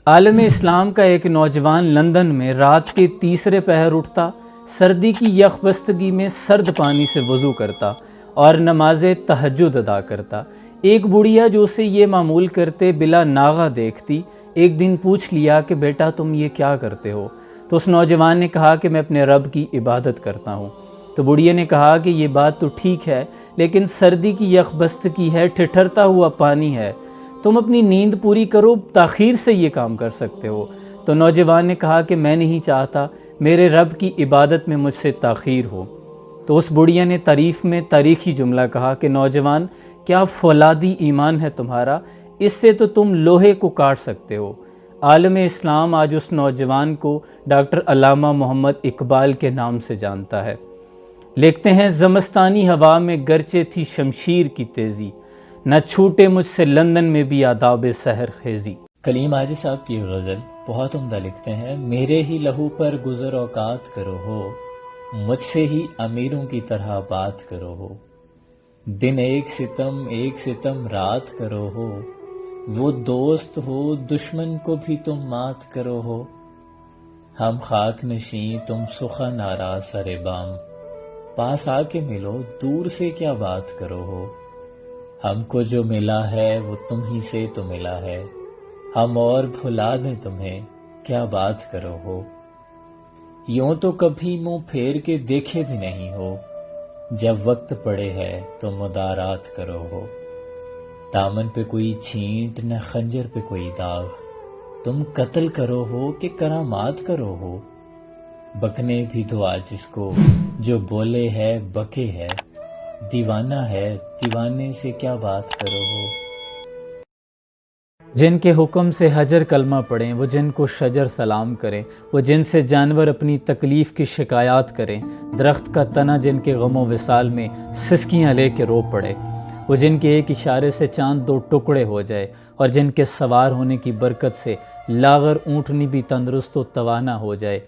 عالم اسلام کا ایک نوجوان لندن میں رات کے تیسرے پہر اٹھتا، سردی کی یخ بستگی میں سرد پانی سے وضو کرتا اور نماز تہجد ادا کرتا۔ ایک بڑھیا جو اسے یہ معمول کرتے بلا ناغہ دیکھتی، ایک دن پوچھ لیا کہ بیٹا تم یہ کیا کرتے ہو؟ تو اس نوجوان نے کہا کہ میں اپنے رب کی عبادت کرتا ہوں۔ تو بڑھیا نے کہا کہ یہ بات تو ٹھیک ہے، لیکن سردی کی یخ بستگی ہے، ٹھٹھرتا ہوا پانی ہے، تم اپنی نیند پوری کرو، تاخیر سے یہ کام کر سکتے ہو۔ تو نوجوان نے کہا کہ میں نہیں چاہتا میرے رب کی عبادت میں مجھ سے تاخیر ہو۔ تو اس بڑھیا نے تعریف میں تاریخی جملہ کہا کہ نوجوان، کیا فولادی ایمان ہے تمہارا، اس سے تو تم لوہے کو کاٹ سکتے ہو۔ عالم اسلام آج اس نوجوان کو ڈاکٹر علامہ محمد اقبال کے نام سے جانتا ہے۔ لکھتے ہیں، زمستانی ہوا میں گرچہ تھی شمشیر کی تیزی، نہ چھوٹے مجھ سے لندن میں بھی آداب سحر خیزی۔ کلیم عاجز صاحب کی غزل بہت عمدہ لکھتے ہیں، میرے ہی لہو پر گزر اوقات کرو ہو، مجھ سے ہی امیروں کی طرح بات کرو ہو، دن ایک ستم رات کرو ہو، وہ دوست ہو دشمن کو بھی تم مات کرو ہو، ہم خاک نشیں تم سخن آرا سر بام، پاس آ کے ملو دور سے کیا بات کرو ہو، ہم کو جو ملا ہے وہ تم ہی سے تو ملا ہے، ہم اور بھلا دیں تمہیں کیا بات کرو ہو، یوں تو کبھی منہ پھیر کے دیکھے بھی نہیں ہو، جب وقت پڑے ہے تو مدارات کرو ہو، دامن پہ کوئی چھینٹ نہ خنجر پہ کوئی داغ، تم قتل کرو ہو کہ کرامات کرو ہو، بکنے بھی تو آج اس کو جو بولے ہے بکے ہے، دیوانہ ہے دیوانے سے کیا بات کرو ہو۔ جن کے حکم سے حجر کلمہ پڑھیں، وہ جن کو شجر سلام کریں، وہ جن سے جانور اپنی تکلیف کی شکایات کریں، درخت کا تنا جن کے غم و وصال میں سسکیاں لے کے رو پڑے، وہ جن کے ایک اشارے سے چاند دو ٹکڑے ہو جائے، اور جن کے سوار ہونے کی برکت سے لاغر اونٹنی بھی تندرست و توانا ہو جائے۔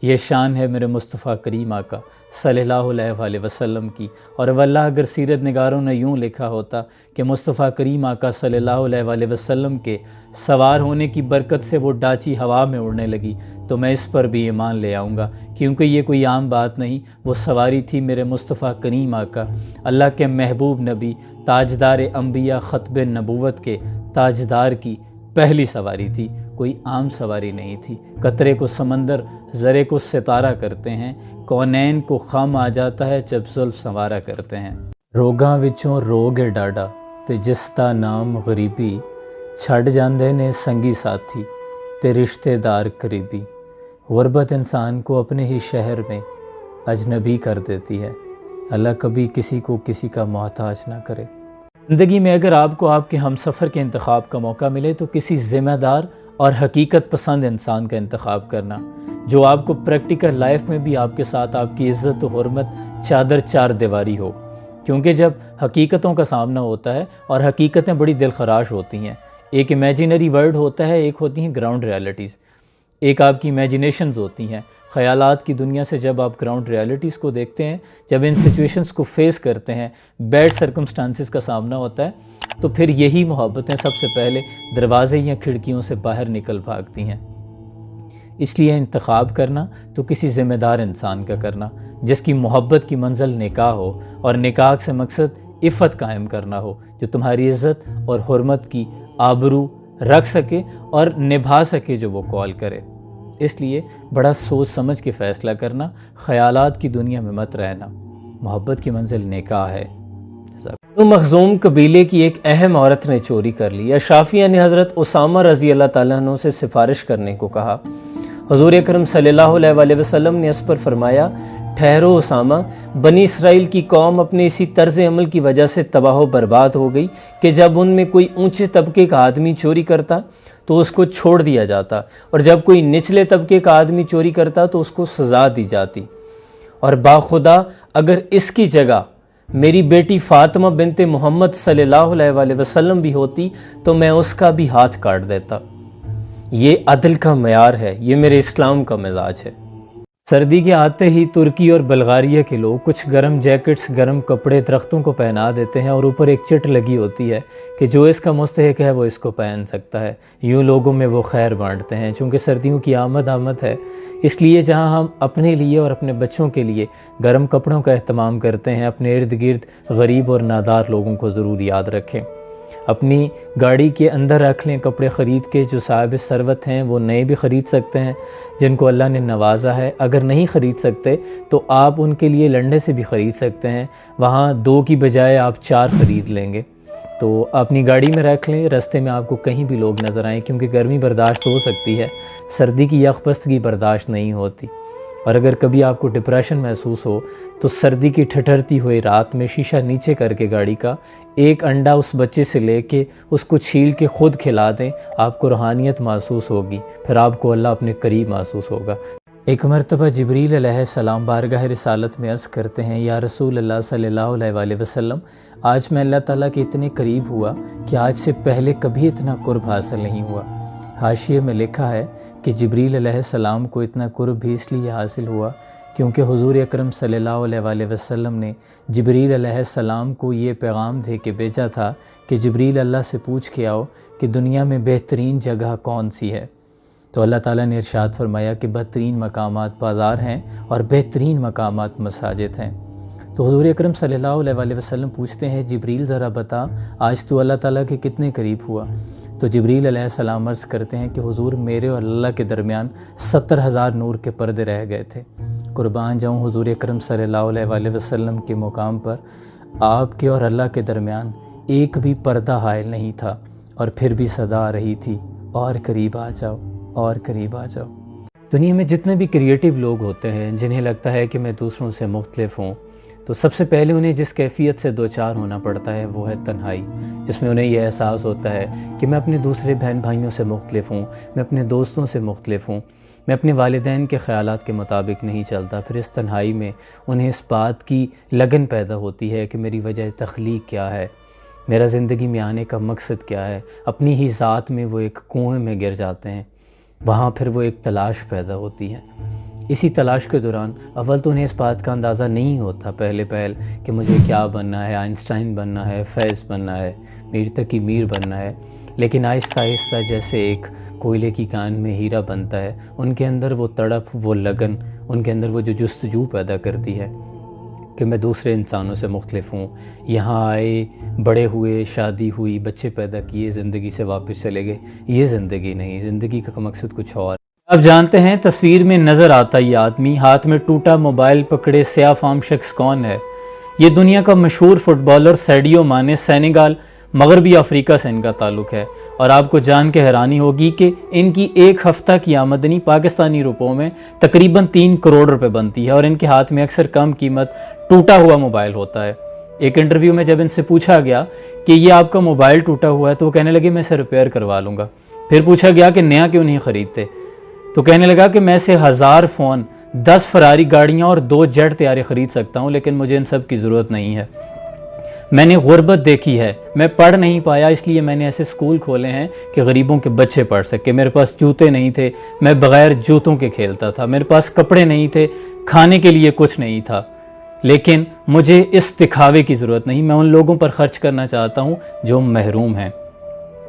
یہ شان ہے میرے مصطفیٰ کریم آقا صلی اللہ علیہ وآلہ وسلم کی، اور واللہ اگر سیرت نگاروں نے یوں لکھا ہوتا کہ مصطفیٰ کریم آقا صلی اللہ علیہ وآلہ وسلم کے سوار ہونے کی برکت سے وہ ڈاچی ہوا میں اڑنے لگی تو میں اس پر بھی ایمان لے آؤں گا، کیونکہ یہ کوئی عام بات نہیں، وہ سواری تھی میرے مصطفیٰ کریم آقا اللہ کے محبوب نبی تاجدار انبیاء خطب نبوت کے تاجدار کی پہلی سواری تھی، کوئی عام سواری نہیں تھی۔ قطرے کو سمندر، ذرے کو ستارہ کرتے ہیں، کونین کو خم آ جاتا ہے جب زلف سنوارا کرتے ہیں۔ روگاں وچوں روگ ہے ڈاڈا تے جس دا نام غریبی، چھڈ جاندے نے سنگی ساتھی تے رشتے دار قریبی۔ غربت انسان کو اپنے ہی شہر میں اجنبی کر دیتی ہے، اللہ کبھی کسی کو کسی کا محتاج نہ کرے۔ زندگی میں اگر آپ کو آپ کے ہم سفر کے انتخاب کا موقع ملے تو کسی ذمہ دار اور حقیقت پسند انسان کا انتخاب کرنا، جو آپ کو پریکٹیکل لائف میں بھی آپ کے ساتھ آپ کی عزت و حرمت چادر چار دیواری ہو، کیونکہ جب حقیقتوں کا سامنا ہوتا ہے اور حقیقتیں بڑی دل خراش ہوتی ہیں، ایک امیجنری ورلڈ ہوتا ہے، ایک ہوتی ہیں گراؤنڈ ریالٹیز، ایک آپ کی امیجنیشنز ہوتی ہیں، خیالات کی دنیا سے جب آپ گراؤنڈ ریالٹیز کو دیکھتے ہیں، جب ان سچویشنز کو فیس کرتے ہیں، بیڈ سرکمسٹانسز کا سامنا ہوتا ہے، تو پھر یہی محبتیں سب سے پہلے دروازے یا کھڑکیوں سے باہر نکل بھاگتی ہیں۔ اس لیے انتخاب کرنا تو کسی ذمہ دار انسان کا کرنا، جس کی محبت کی منزل نکاح ہو، اور نکاح سے مقصد عفت قائم کرنا ہو، جو تمہاری عزت اور حرمت کی آبرو رکھ سکے اور نبھا سکے جو وہ کال کرے۔ اس لیے بڑا سوچ سمجھ کے فیصلہ کرنا، خیالات کی دنیا میں مت رہنا، محبت کی منزل نکاح ہے۔ تو مخزوم قبیلے کی ایک اہم عورت نے چوری کر لی، اشرافیہ نے حضرت اسامہ رضی اللہ تعالیٰ عنہ سے سفارش کرنے کو کہا۔ حضور اکرم صلی اللہ علیہ وآلہ وسلم نے اس پر فرمایا، ٹھہرو اسامہ، بنی اسرائیل کی قوم اپنے اسی طرز عمل کی وجہ سے تباہ و برباد ہو گئی کہ جب ان میں کوئی اونچے طبقے کا آدمی چوری کرتا تو اس کو چھوڑ دیا جاتا، اور جب کوئی نچلے طبقے کا آدمی چوری کرتا تو اس کو سزا دی جاتی، اور باخدا اگر اس کی جگہ میری بیٹی فاطمہ بنت محمد صلی اللہ علیہ وآلہ وسلم بھی ہوتی تو میں اس کا بھی ہاتھ کاٹ دیتا۔ یہ عدل کا معیار ہے، یہ میرے اسلام کا مزاج ہے۔ سردی کے آتے ہی ترکی اور بلغاریہ کے لوگ کچھ گرم جیکٹس، گرم کپڑے درختوں کو پہنا دیتے ہیں اور اوپر ایک چٹ لگی ہوتی ہے کہ جو اس کا مستحق ہے وہ اس کو پہن سکتا ہے۔ یوں لوگوں میں وہ خیر بانٹتے ہیں۔ چونکہ سردیوں کی آمد ہے، اس لیے جہاں ہم اپنے لیے اور اپنے بچوں کے لیے گرم کپڑوں کا اہتمام کرتے ہیں، اپنے ارد گرد غریب اور نادار لوگوں کو ضرور یاد رکھیں۔ اپنی گاڑی کے اندر رکھ لیں کپڑے خرید کے۔ جو صاحب ثروت ہیں وہ نئے بھی خرید سکتے ہیں، جن کو اللہ نے نوازا ہے۔ اگر نہیں خرید سکتے تو آپ ان کے لیے لنڈے سے بھی خرید سکتے ہیں، وہاں 2 کی بجائے آپ 4 خرید لیں گے۔ تو اپنی گاڑی میں رکھ لیں، رستے میں آپ کو کہیں بھی لوگ نظر آئیں، کیونکہ گرمی برداشت ہو سکتی ہے، سردی کی یخبستگی برداشت نہیں ہوتی۔ اور اگر کبھی آپ کو ڈپریشن محسوس ہو تو سردی کی ٹھٹھرتی ہوئی رات میں شیشہ نیچے کر کے گاڑی کا ایک انڈا اس بچے سے لے کے اس کو چھیل کے خود کھلا دیں، آپ کو روحانیت محسوس ہوگی، پھر آپ کو اللہ اپنے قریب محسوس ہوگا۔ ایک مرتبہ جبریل علیہ السلام بارگاہ رسالت میں عرض کرتے ہیں، یا رسول اللہ صلی اللہ علیہ وآلہ وسلم، آج میں اللہ تعالیٰ کے اتنے قریب ہوا کہ آج سے پہلے کبھی اتنا قرب حاصل نہیں ہوا۔ حاشیے میں لکھا ہے کہ جبریل علیہ السلام کو اتنا قرب بھی اس لیے حاصل ہوا کیونکہ حضور اکرم صلی اللہ علیہ وآلہ وسلم نے جبریل علیہ السلام کو یہ پیغام دے کے بھیجا تھا کہ جبریل اللہ سے پوچھ کے آؤ کہ دنیا میں بہترین جگہ کون سی ہے۔ تو اللہ تعالیٰ نے ارشاد فرمایا کہ بہترین مقامات بازار ہیں اور بہترین مقامات مساجد ہیں۔ تو حضور اکرم صلی اللہ علیہ وآلہ وسلم پوچھتے ہیں، جبریل ذرا بتا آج تو اللہ تعالیٰ کے کتنے قریب ہوا؟ تو جبریل علیہ السلام عرض کرتے ہیں کہ حضور میرے اور اللہ کے درمیان 70,000 نور کے پردے رہ گئے تھے۔ قربان جاؤں حضور اکرم صلی اللہ علیہ وآلہ وسلم کے مقام پر آپ کے اور اللہ کے درمیان ایک بھی پردہ حائل نہیں تھا، اور پھر بھی صدا آ رہی تھی، اور قریب آ جاؤ، اور قریب آ جاؤ۔ دنیا میں جتنے بھی کریٹیو لوگ ہوتے ہیں جنہیں لگتا ہے کہ میں دوسروں سے مختلف ہوں، تو سب سے پہلے انہیں جس کیفیت سے دوچار ہونا پڑتا ہے وہ ہے تنہائی، جس میں انہیں یہ احساس ہوتا ہے کہ میں اپنے دوسرے بہن بھائیوں سے مختلف ہوں، میں اپنے دوستوں سے مختلف ہوں، میں اپنے والدین کے خیالات کے مطابق نہیں چلتا۔ پھر اس تنہائی میں انہیں اس بات کی لگن پیدا ہوتی ہے کہ میری وجہ تخلیق کیا ہے، میرا زندگی میں آنے کا مقصد کیا ہے۔ اپنی ہی ذات میں وہ ایک کنویں میں گر جاتے ہیں، وہاں پھر وہ ایک تلاش پیدا ہوتی ہے۔ اسی تلاش کے دوران اول تو انہیں اس بات کا اندازہ نہیں ہوتا پہلے کہ مجھے کیا بننا ہے، آئنسٹائن بننا ہے، فیض بننا ہے، میر تقی میر بننا ہے، لیکن آہستہ آہستہ جیسے ایک کوئلے کی کان میں ہیرا بنتا ہے، ان کے اندر وہ تڑپ، وہ لگن، ان کے اندر وہ جو جستجو پیدا کرتی ہے کہ میں دوسرے انسانوں سے مختلف ہوں۔ یہاں آئے، بڑے ہوئے، شادی ہوئی، بچے پیدا کیے، زندگی سے واپس چلے گئے، یہ زندگی نہیں، زندگی کا مقصد کچھ اور۔ آپ جانتے ہیں تصویر میں نظر آتا یہ آدمی ہاتھ میں ٹوٹا موبائل پکڑے سیاہ فام شخص کون ہے؟ یہ دنیا کا مشہور فٹ بالر سیڈیو مانے، سینیگال، مغربی افریقہ سے ان کا تعلق ہے، اور آپ کو جان کے حیرانی ہوگی کہ ان کی ایک ہفتہ کی آمدنی پاکستانی روپوں میں تقریباً 3 کروڑ روپے بنتی ہے، اور ان کے ہاتھ میں اکثر کم قیمت ٹوٹا ہوا موبائل ہوتا ہے۔ ایک انٹرویو میں جب ان سے پوچھا گیا کہ یہ آپ کا موبائل ٹوٹا ہوا ہے تو وہ کہنے لگے میں اسے ریپیئر کروا لوں گا۔ پھر پوچھا گیا کہ نیا کیوں نہیں خریدتے، تو کہنے لگا کہ میں سے 1000 فون، 10 فراری گاڑیاں اور 2 جیٹ طیارے خرید سکتا ہوں، لیکن مجھے ان سب کی ضرورت نہیں ہے۔ میں نے غربت دیکھی ہے، میں پڑھ نہیں پایا، اس لیے میں نے ایسے سکول کھولے ہیں کہ غریبوں کے بچے پڑھ سکے۔ میرے پاس جوتے نہیں تھے، میں بغیر جوتوں کے کھیلتا تھا، میرے پاس کپڑے نہیں تھے، کھانے کے لیے کچھ نہیں تھا، لیکن مجھے اس دکھاوے کی ضرورت نہیں، میں ان لوگوں پر خرچ کرنا چاہتا ہوں جو محروم ہیں۔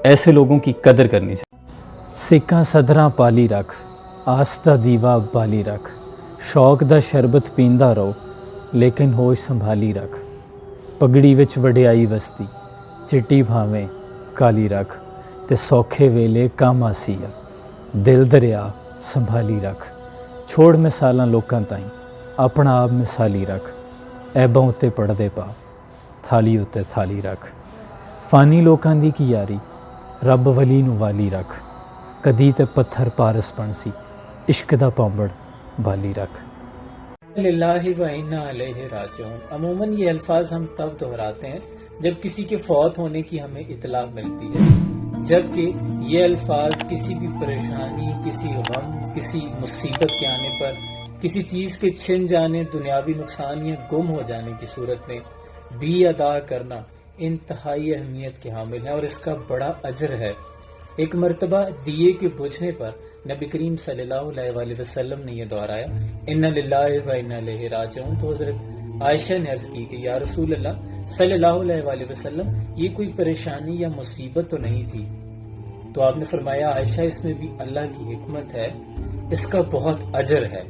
ایسے لوگوں کی قدر کرنی چاہیے۔ سکھاں صدراں پالی رکھ، آستہ دیوا بالی رکھ، شوق دا شربت پیندا رہو لیکن ہوش سنبھالی رکھ، پگڑی وچ وڈیائی وستی، چٹی بھاویں کالی رکھ، تے سوکھے ویلے کام آسی آ، دل دریا سنبھالی رکھ، چھوڑ مثالاں لوکاں تائیں، اپنا آپ مثالی رکھ، عیباں اتے پردے پا، تھالی اتے تھالی رکھ، فانی لوکاں دی کی یاری، رب ولی نو والی رکھ، کدی تے پتھر پارس پنسی، عشق دا پامبڑ بالی رکھ۔ للہ و انا الیہ راجعون۔ عموماً یہ الفاظ ہم تب دہراتے ہیں جب کسی کے فوت ہونے کی ہمیں اطلاع ملتی ہے، جبکہ یہ الفاظ کسی بھی پریشانی، کسی غم، کسی مصیبت کے آنے پر، کسی چیز کے چھن جانے، دنیاوی نقصان یا گم ہو جانے کی صورت میں بھی ادا کرنا انتہائی اہمیت کے حامل ہے، اور اس کا بڑا اجر ہے۔ ایک مرتبہ دیے کے بجھنے پر نبی کریم صلی اللہ علیہ وآلہ وسلم نے یہ دہرایا ان للہ و انا الیہ راجعون، تو حضرت عائشہ نے عرض کی کہ یا رسول اللہ صلی اللہ علیہ وآلہ وسلم یہ کوئی پریشانی یا مصیبت تو نہیں تھی؟ تو آپ نے فرمایا عائشہ اس میں بھی اللہ کی حکمت ہے، اس کا بہت اجر ہے،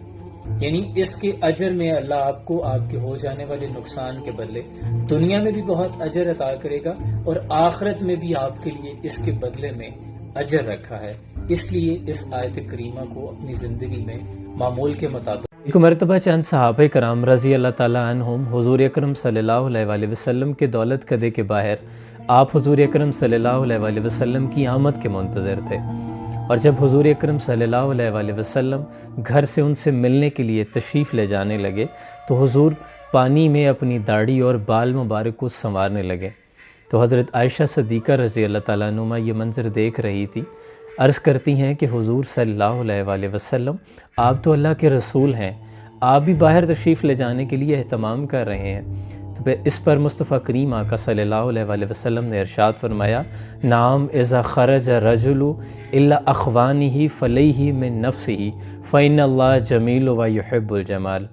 یعنی اس کے اجر میں اللہ آپ کو آپ کے ہو جانے والے نقصان کے بدلے دنیا میں بھی بہت اجر عطا کرے گا اور آخرت میں بھی آپ کے لیے اس کے بدلے میں اجر رکھا ہے۔ اس لیے اس آیت کریمہ کو اپنی زندگی میں معمول کے مطابق ایک مرتبہ چند صحابہ کرام رضی اللہ تعالیٰ عنہم حضور اکرم صلی اللہ علیہ وآلہ وسلم کے دولت کدے کے باہر آپ حضور اکرم صلی اللہ علیہ وآلہ وسلم کی آمد کے منتظر تھے، اور جب حضور اکرم صلی اللہ علیہ وآلہ وسلم گھر سے ان سے ملنے کے لیے تشریف لے جانے لگے تو حضور پانی میں اپنی داڑھی اور بال مبارک کو سنوارنے لگے، تو حضرت عائشہ صدیقہ رضی اللہ تعالیٰ عنہ یہ منظر دیکھ رہی تھی۔ عرض کرتی ہیں کہ حضور صلی اللہ علیہ وآلہ وسلم آپ تو اللہ کے رسول ہیں، آپ بھی باہر تشریف لے جانے کے لیے اہتمام کر رہے ہیں۔ تو پھر اس پر مصطفیٰ کریم آقا صلی اللہ علیہ وآلہ وسلم نے ارشاد فرمایا نعم اذا خرج رجل الا اخوانہ فلیہ من نفسہ فإن اللہ جمیل و یحب الجمال،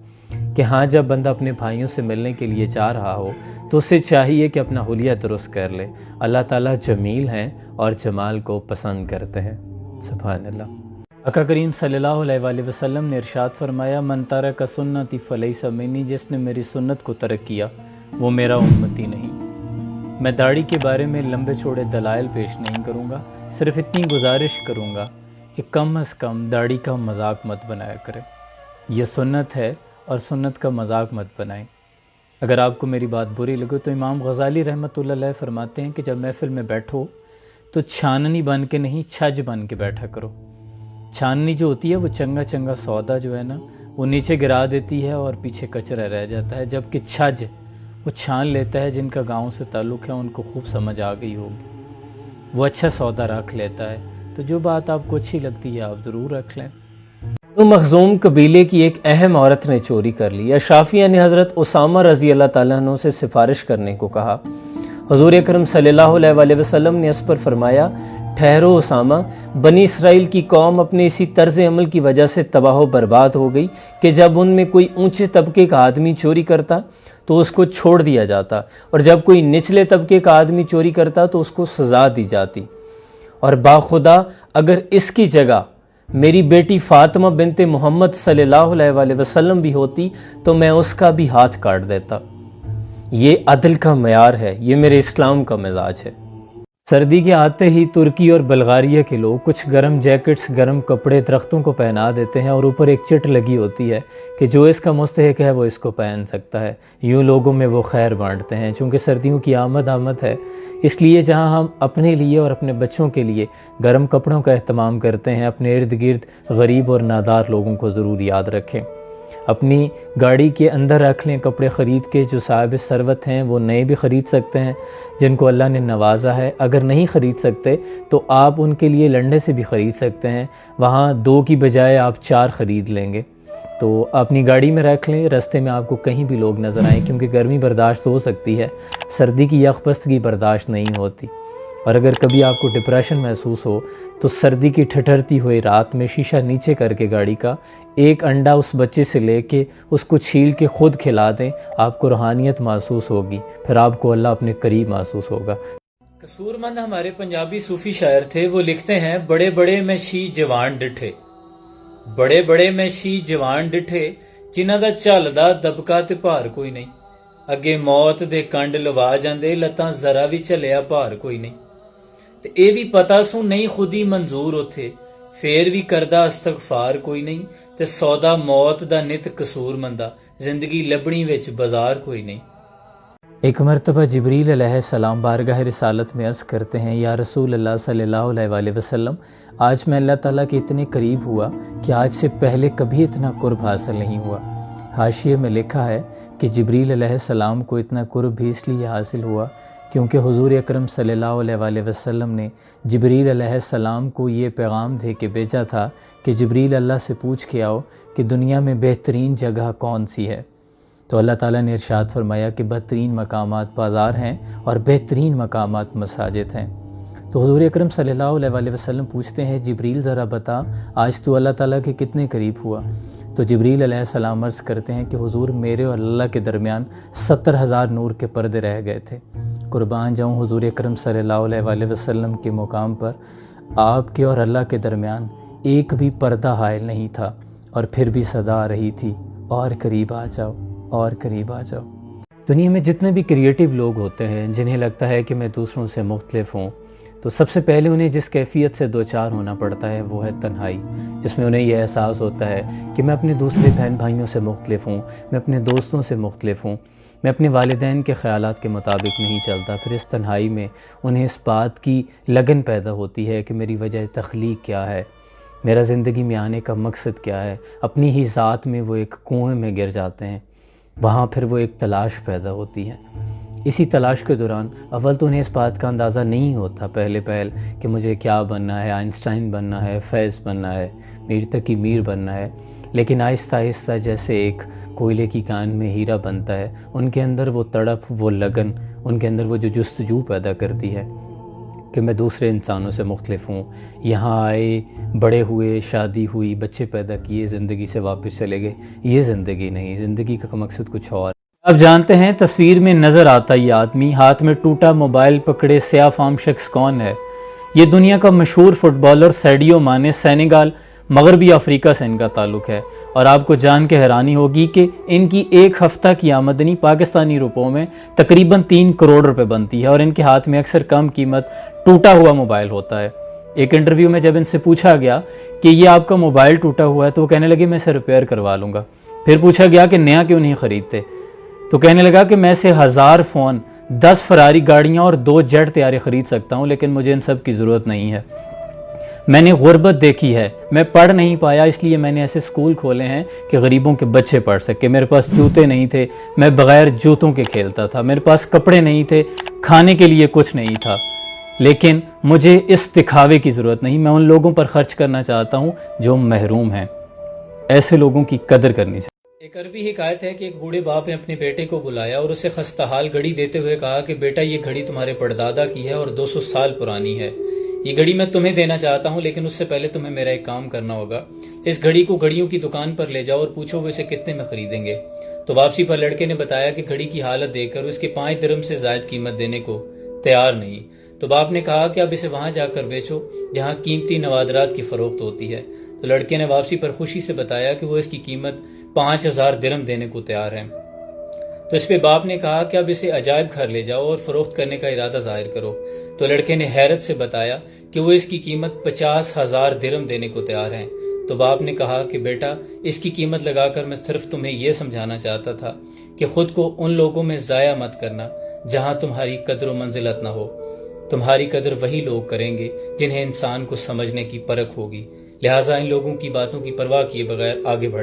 کہ ہاں جب بندہ اپنے بھائیوں سے ملنے کے لیے جا رہا ہو تو اسے چاہیے کہ اپنا حلیہ درست کر لے، اللہ تعالیٰ جمیل ہیں اور جمال کو پسند کرتے ہیں۔ سبحان اللہ۔ آقا کریم صلی اللہ علیہ وآلہ وسلم نے ارشاد فرمایا من ترک سنتی فلیس منی، جس نے میری سنت کو ترک کیا وہ میرا امتی نہیں۔ میں داڑھی کے بارے میں لمبے چوڑے دلائل پیش نہیں کروں گا، صرف اتنی گزارش کروں گا کہ کم از کم داڑھی کا مذاق مت بنایا کرے، یہ سنت ہے اور سنت کا مذاق مت بنائیں۔ اگر آپ کو میری بات بری لگے تو امام غزالی رحمۃ اللہ علیہ فرماتے ہیں کہ جب محفل میں بیٹھو تو چھاننی بن کے نہیں چھج بن کے بیٹھا کرو۔ چھاننی جو ہوتی ہے وہ چنگا چنگا سودا جو ہے نا وہ نیچے گرا دیتی ہے اور پیچھے کچرا رہ جاتا ہے، جبکہ چھج وہ چھان لیتا ہے، جن کا گاؤں سے تعلق ہے ان کو خوب سمجھ آ گئی ہوگی، وہ اچھا سودا رکھ لیتا ہے۔ تو جو بات آپ کو اچھی لگتی ہے آپ ضرور رکھ لیں۔ تو مخزوم قبیلے کی ایک اہم عورت نے چوری کر لی، اشرافیہ نے حضرت اسامہ رضی اللہ تعالیٰ عنہ سے سفارش کرنے کو کہا۔ حضور اکرم صلی اللہ علیہ وآلہ وسلم نے اس پر فرمایا ٹھہرو اسامہ، بنی اسرائیل کی قوم اپنے اسی طرز عمل کی وجہ سے تباہ و برباد ہو گئی کہ جب ان میں کوئی اونچے طبقے کا آدمی چوری کرتا تو اس کو چھوڑ دیا جاتا، اور جب کوئی نچلے طبقے کا آدمی چوری کرتا تو اس کو سزا دی جاتی، اور باخدا اگر اس کی جگہ میری بیٹی فاطمہ بنت محمد صلی اللہ علیہ وآلہ وسلم بھی ہوتی تو میں اس کا بھی ہاتھ کاٹ دیتا۔ یہ عدل کا معیار ہے، یہ میرے اسلام کا مزاج ہے۔ سردی کے آتے ہی ترکی اور بلغاریہ کے لوگ کچھ گرم جیکٹس، گرم کپڑے درختوں کو پہنا دیتے ہیں اور اوپر ایک چٹ لگی ہوتی ہے کہ جو اس کا مستحق ہے وہ اس کو پہن سکتا ہے، یوں لوگوں میں وہ خیر بانٹتے ہیں۔ چونکہ سردیوں کی آمد ہے، اس لیے جہاں ہم اپنے لیے اور اپنے بچوں کے لیے گرم کپڑوں کا اہتمام کرتے ہیں، اپنے ارد گرد غریب اور نادار لوگوں کو ضرور یاد رکھیں۔ اپنی گاڑی کے اندر رکھ لیں کپڑے خرید کے، جو صاحب ثروت ہیں وہ نئے بھی خرید سکتے ہیں، جن کو اللہ نے نوازا ہے۔ اگر نہیں خرید سکتے تو آپ ان کے لیے لنڈے سے بھی خرید سکتے ہیں، وہاں 2 کی بجائے آپ 4 خرید لیں گے، تو اپنی گاڑی میں رکھ لیں، رستے میں آپ کو کہیں بھی لوگ نظر آئیں، کیونکہ گرمی برداشت ہو سکتی ہے، سردی کی یخ بستگی برداشت نہیں ہوتی۔ اور اگر کبھی آپ کو ڈپریشن محسوس ہو تو سردی کی ٹھٹھرتی ہوئی رات میں شیشہ نیچے کر کے گاڑی کا ایک انڈا اس بچے سے لے کے اس کو چھیل کے خود کھلا دیں، آپ کو روحانیت محسوس ہوگی، پھر آپ کو اللہ اپنے قریب محسوس ہوگا۔ قصور مند ہمارے پنجابی صوفی شاعر تھے، وہ لکھتے ہیں بڑے بڑے میں شی جوان ڈٹھے، بڑے بڑے میں شی جوان ڈٹھے، جنہاں دا چلدا دبکا تے بھار کوئی نہیں، اگے موت دے کنڈ لوا جاندے، لتاں ذرا بھی چلیا بھار کوئی نہیں، تے اے بھی پتا سو نہیں خودی منظور اوتھے، پھر بھی کردہ استغفار کوئی نہیں، تے سودا موت دا نت قصور مندا، زندگی لبنی وچ بازار کوئی نہیں۔ ایک مرتبہ جبریل علیہ السلام بارگاہ رسالت میں عرض کرتے ہیں یا رسول اللہ صلی اللہ علیہ وآلہ وسلم، آج میں اللہ تعالیٰ کے اتنے قریب ہوا کہ آج سے پہلے کبھی اتنا قرب حاصل نہیں ہوا۔ حاشیے میں لکھا ہے کہ جبریل علیہ السلام کو اتنا قرب بھی اس لیے حاصل ہوا کیونکہ حضور اکرم صلی اللہ علیہ وآلہ وسلم نے جبریل علیہ السلام کو یہ پیغام دے کے بھیجا تھا کہ جبریل اللہ سے پوچھ کے آؤ کہ دنیا میں بہترین جگہ کون سی ہے، تو اللہ تعالیٰ نے ارشاد فرمایا کہ بہترین مقامات بازار ہیں اور بہترین مقامات مساجد ہیں۔ تو حضور اکرم صلی اللہ علیہ وسلم پوچھتے ہیں جبریل ذرا بتا آج تو اللہ تعالیٰ کے کتنے قریب ہوا؟ تو جبریل علیہ السلام عرض کرتے ہیں کہ حضور میرے اور اللہ کے درمیان 70,000 نور کے پردے رہ گئے تھے۔ قربان جاؤں حضور اکرم صلی اللہ علیہ وسلم کے مقام پر آپ کے اور اللہ کے درمیان ایک بھی پردہ حائل نہیں تھا، اور پھر بھی صدا آ رہی تھی اور قریب آ جاؤ، اور قریب آ جاؤ۔ دنیا میں جتنے بھی کریٹیو لوگ ہوتے ہیں جنہیں لگتا ہے کہ میں دوسروں سے مختلف ہوں، تو سب سے پہلے انہیں جس کیفیت سے دوچار ہونا پڑتا ہے وہ ہے تنہائی، جس میں انہیں یہ احساس ہوتا ہے کہ میں اپنے دوسرے بہن بھائیوں سے مختلف ہوں، میں اپنے دوستوں سے مختلف ہوں، میں اپنے والدین کے خیالات کے مطابق نہیں چلتا۔ پھر اس تنہائی میں انہیں اس بات کی لگن پیدا ہوتی ہے کہ میری وجہ تخلیق کیا ہے، میرا زندگی میں آنے کا مقصد کیا ہے۔ اپنی ہی ذات میں وہ ایک کنویں میں گر جاتے ہیں، وہاں پھر وہ ایک تلاش پیدا ہوتی ہے۔ اسی تلاش کے دوران اول تو انہیں اس بات کا اندازہ نہیں ہوتا پہلے کہ مجھے کیا بننا ہے، آئنسٹائن بننا ہے، فیض بننا ہے، میر تقی میر بننا ہے، لیکن آہستہ آہستہ جیسے ایک کوئلے کی کان میں ہیرا بنتا ہے، ان کے اندر وہ تڑپ، وہ لگن، ان کے اندر وہ جو جستجو پیدا کرتی ہے کہ میں دوسرے انسانوں سے مختلف ہوں۔ یہاں آئے، بڑے ہوئے، شادی ہوئی، بچے پیدا کیے، زندگی سے واپس چلے گئے، یہ زندگی نہیں، زندگی کا مقصد کچھ اور۔ آپ جانتے ہیں تصویر میں نظر آتا یہ آدمی ہاتھ میں ٹوٹا موبائل پکڑے سیاہ فام شخص کون ہے؟ یہ دنیا کا مشہور فٹ بالر سیڈیو مانے، سینیگال مغربی افریقہ سے ان کا تعلق ہے، اور آپ کو جان کے حیرانی ہوگی کہ ان کی ایک ہفتہ کی آمدنی پاکستانی روپوں میں تقریباً 3 کروڑ روپے بنتی ہے، اور ان کے ہاتھ میں اکثر کم قیمت ٹوٹا ہوا موبائل ہوتا ہے۔ ایک انٹرویو میں جب ان سے پوچھا گیا کہ یہ آپ کا موبائل ٹوٹا ہوا ہے تو وہ کہنے لگے میں اسے ریپیئر کروا لوں گا۔ پھر پوچھا گیا کہ نیا کیوں نہیں خریدتے؟ تو کہنے لگا کہ میں سے 1000 فون، 10 فراری گاڑیاں اور 2 جیٹ طیارے خرید سکتا ہوں، لیکن مجھے ان سب کی ضرورت نہیں ہے۔ میں نے غربت دیکھی ہے، میں پڑھ نہیں پایا، اس لیے میں نے ایسے سکول کھولے ہیں کہ غریبوں کے بچے پڑھ سکے۔ میرے پاس جوتے نہیں تھے، میں بغیر جوتوں کے کھیلتا تھا، میرے پاس کپڑے نہیں تھے، کھانے کے لیے کچھ نہیں تھا، لیکن مجھے اس دکھاوے کی ضرورت نہیں، میں ان لوگوں پر خرچ کرنا چاہتا ہوں جو محروم ہیں۔ ایسے لوگوں کی قدر کرنی چاہیے۔ ایک عربی حکایت ہے کہ ایک بوڑھے باپ نے اپنے بیٹے کو بلایا اور اسے خستہ حال گھڑی دیتے ہوئے کہا کہ بیٹا یہ گھڑی تمہارے پردادا کی ہے اور 200 سال پرانی ہے، یہ گھڑی میں تمہیں دینا چاہتا ہوں، لیکن اس سے پہلے تمہیں میرا ایک کام کرنا ہوگا۔ اس گھڑی کو گھڑیوں کی دکان پر لے جاؤ اور پوچھو وہ اسے کتنے میں خریدیں گے۔ تو واپسی پر لڑکے نے بتایا کہ گھڑی کی حالت دیکھ کر اس کے 5 درہم سے زائد قیمت دینے کو تیار نہیں۔ تو باپ نے کہا کہ اب اسے وہاں جا کر بیچو جہاں قیمتی نوادرات کی فروخت ہوتی ہے۔ تو لڑکے نے واپسی پر خوشی سے بتایا کہ وہ اس کی قیمت 5000 درہم دینے کو تیار ہیں۔ تو اس پہ باپ نے کہا کہ اب اسے عجائب گھر لے جاؤ اور فروخت کرنے کا ارادہ ظاہر کرو۔ تو لڑکے نے حیرت سے بتایا کہ وہ اس کی قیمت 50,000 درہم دینے کو تیار ہیں۔ تو باپ نے کہا کہ بیٹا اس کی قیمت لگا کر میں صرف تمہیں یہ سمجھانا چاہتا تھا کہ خود کو ان لوگوں میں ضائع مت کرنا جہاں تمہاری قدر و منزلت نہ ہو۔ تمہاری قدر وہی لوگ کریں گے جنہیں انسان کو سمجھنے کی پرکھ ہوگی، لہٰذا ان لوگوں کی باتوں کی پرواہ کیے بغیر آگے بڑھ